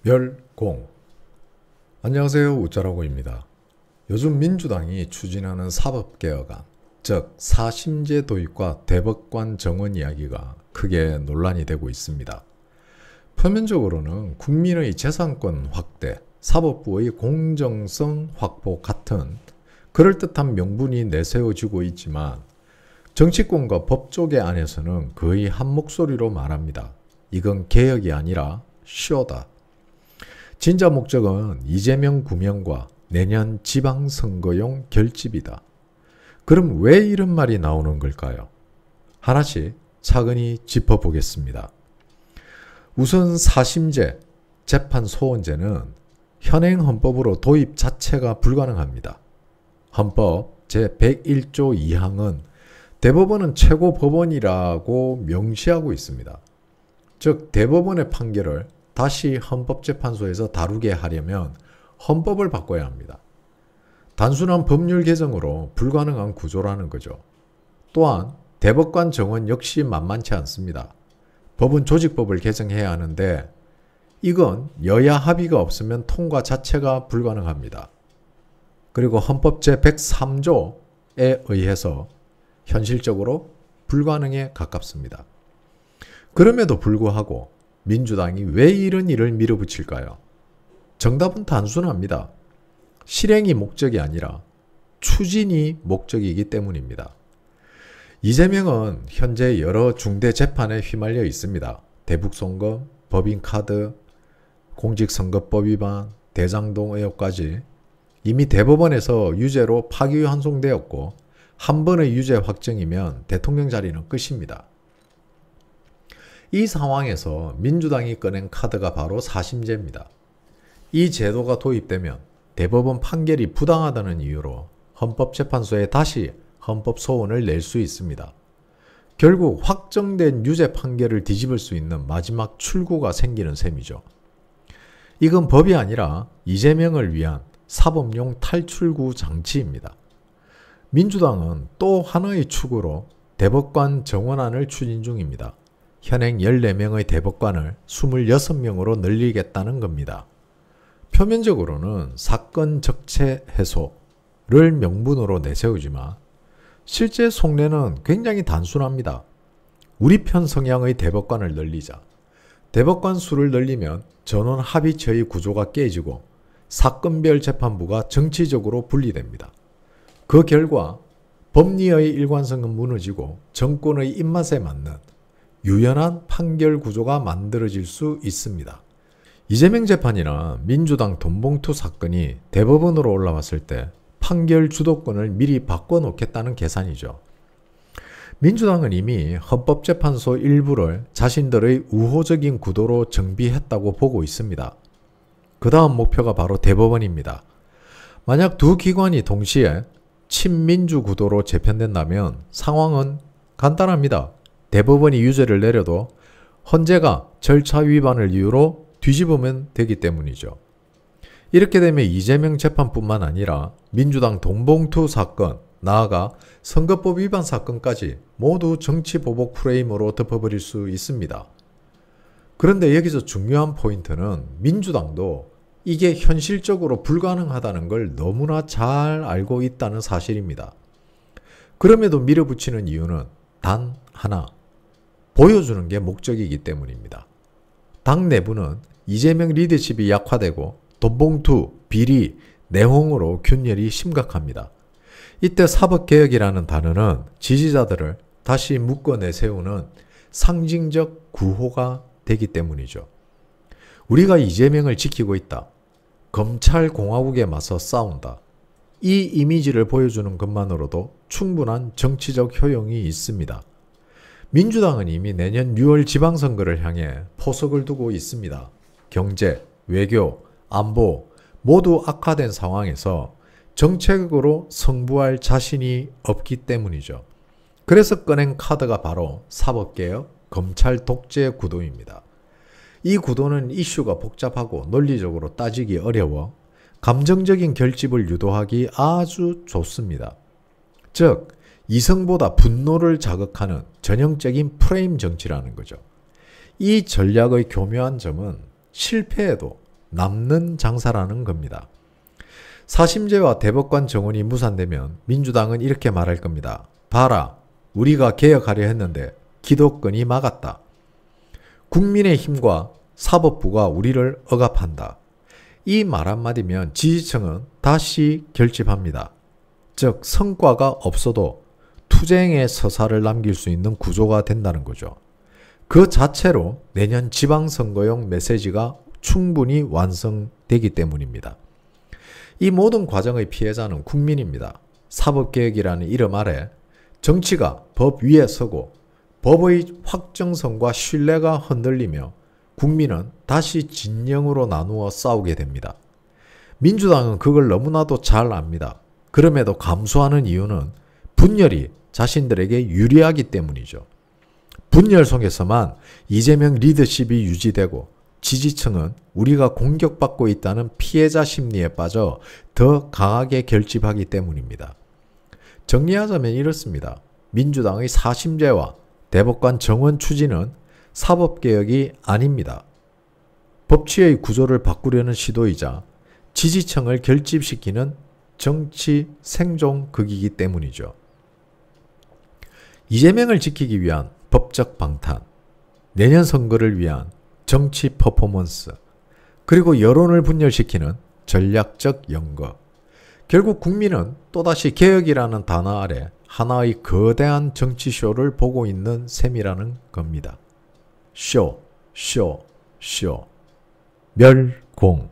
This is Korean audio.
멸공. 안녕하세요, 우짜라고입니다. 요즘 민주당이 추진하는 사법개혁안, 즉 사심제 도입과 대법관 정원 이야기가 크게 논란이 되고 있습니다. 표면적으로는 국민의 재산권 확대, 사법부의 공정성 확보 같은 그럴듯한 명분이 내세워지고 있지만 정치권과 법조계 안에서는 거의 한 목소리로 말합니다. 이건 개혁이 아니라 쇼다. 진짜 목적은 이재명 구명과 내년 지방선거용 결집이다. 그럼 왜 이런 말이 나오는 걸까요? 하나씩 차근히 짚어보겠습니다. 우선 사심제, 재판소원제는 현행 헌법으로 도입 자체가 불가능합니다. 헌법 제101조 2항은 대법원은 최고법원이라고 명시하고 있습니다. 즉 대법원의 판결을 다시 헌법재판소에서 다루게 하려면 헌법을 바꿔야 합니다. 단순한 법률 개정으로 불가능한 구조라는 거죠. 또한 대법관 정원 역시 만만치 않습니다. 법은 조직법을 개정해야 하는데 이건 여야 합의가 없으면 통과 자체가 불가능합니다. 그리고 헌법 제103조에 의해서 현실적으로 불가능에 가깝습니다. 그럼에도 불구하고 민주당이 왜 이런 일을 밀어붙일까요? 정답은 단순합니다. 실행이 목적이 아니라 추진이 목적이기 때문입니다. 이재명은 현재 여러 중대 재판에 휘말려 있습니다. 대북송금, 법인카드, 공직선거법 위반, 대장동 의혹까지 이미 대법원에서 유죄로 파기환송되었고 한 번의 유죄 확정이면 대통령 자리는 끝입니다. 이 상황에서 민주당이 꺼낸 카드가 바로 사심제입니다. 이 제도가 도입되면 대법원 판결이 부당하다는 이유로 헌법재판소에 다시 헌법소원을 낼 수 있습니다. 결국 확정된 유죄 판결을 뒤집을 수 있는 마지막 출구가 생기는 셈이죠. 이건 법이 아니라 이재명을 위한 사법용 탈출구 장치입니다. 민주당은 또 하나의 축으로 대법관 정원안을 추진 중입니다. 현행 14명의 대법관을 26명으로 늘리겠다는 겁니다. 표면적으로는 사건 적체 해소를 명분으로 내세우지만 실제 속내는 굉장히 단순합니다. 우리 편 성향의 대법관을 늘리자. 대법관 수를 늘리면 전원 합의체의 구조가 깨지고 사건별 재판부가 정치적으로 분리됩니다. 그 결과 법리의 일관성은 무너지고 정권의 입맛에 맞는 유연한 판결 구조가 만들어질 수 있습니다. 이재명 재판이나 민주당 돈봉투 사건이 대법원으로 올라왔을 때 판결 주도권을 미리 바꿔놓겠다는 계산이죠. 민주당은 이미 헌법재판소 일부를 자신들의 우호적인 구도로 정비했다고 보고 있습니다. 그 다음 목표가 바로 대법원입니다. 만약 두 기관이 동시에 친민주 구도로 재편된다면 상황은 간단합니다. 대법원이 유죄를 내려도 헌재가 절차 위반을 이유로 뒤집으면 되기 때문이죠. 이렇게 되면 이재명 재판뿐만 아니라 민주당 돈봉투 사건, 나아가 선거법 위반 사건까지 모두 정치보복 프레임으로 덮어버릴 수 있습니다. 그런데 여기서 중요한 포인트는 민주당도 이게 현실적으로 불가능하다는 걸 너무나 잘 알고 있다는 사실입니다. 그럼에도 밀어붙이는 이유는 단 하나, 보여주는 게 목적이기 때문입니다. 당 내부는 이재명 리더십이 약화되고 돈봉투, 비리, 내홍으로 균열이 심각합니다. 이때 사법개혁이라는 단어는 지지자들을 다시 묶어 내세우는 상징적 구호가 되기 때문이죠. 우리가 이재명을 지키고 있다. 검찰공화국에 맞서 싸운다. 이 이미지를 보여주는 것만으로도 충분한 정치적 효용이 있습니다. 민주당은 이미 내년 6월 지방선거를 향해 포석을 두고 있습니다. 경제, 외교, 안보 모두 악화된 상황에서 정책으로 승부할 자신이 없기 때문이죠. 그래서 꺼낸 카드가 바로 사법개혁, 검찰 독재 구도입니다. 이 구도는 이슈가 복잡하고 논리적으로 따지기 어려워 감정적인 결집을 유도하기 아주 좋습니다. 즉 이성보다 분노를 자극하는 전형적인 프레임 정치라는 거죠. 이 전략의 교묘한 점은 실패해도 남는 장사라는 겁니다. 사심제와 대법관 정원이 무산되면 민주당은 이렇게 말할 겁니다. 봐라, 우리가 개혁하려 했는데 기득권이 막았다. 국민의힘과 사법부가 우리를 억압한다. 이 말 한마디면 지지층은 다시 결집합니다. 즉 성과가 없어도 투쟁의 서사를 남길 수 있는 구조가 된다는 거죠. 그 자체로 내년 지방선거용 메시지가 충분히 완성되기 때문입니다. 이 모든 과정의 피해자는 국민입니다. 사법개혁이라는 이름 아래 정치가 법 위에 서고 법의 확정성과 신뢰가 흔들리며 국민은 다시 진영으로 나누어 싸우게 됩니다. 민주당은 그걸 너무나도 잘 압니다. 그럼에도 감수하는 이유는 분열이 자신들에게 유리하기 때문이죠. 분열 속에서만 이재명 리더십이 유지되고 지지층은 우리가 공격받고 있다는 피해자 심리에 빠져 더 강하게 결집하기 때문입니다. 정리하자면 이렇습니다. 민주당의 사심제와 대법관 정원 추진은 사법개혁이 아닙니다. 법치의 구조를 바꾸려는 시도이자 지지층을 결집시키는 정치 생존극이기 때문이죠. 이재명을 지키기 위한 법적 방탄, 내년 선거를 위한 정치 퍼포먼스, 그리고 여론을 분열시키는 전략적 연거. 결국 국민은 또다시 개혁이라는 단어 아래 하나의 거대한 정치쇼를 보고 있는 셈이라는 겁니다. 쇼, 쇼, 쇼. 멸공.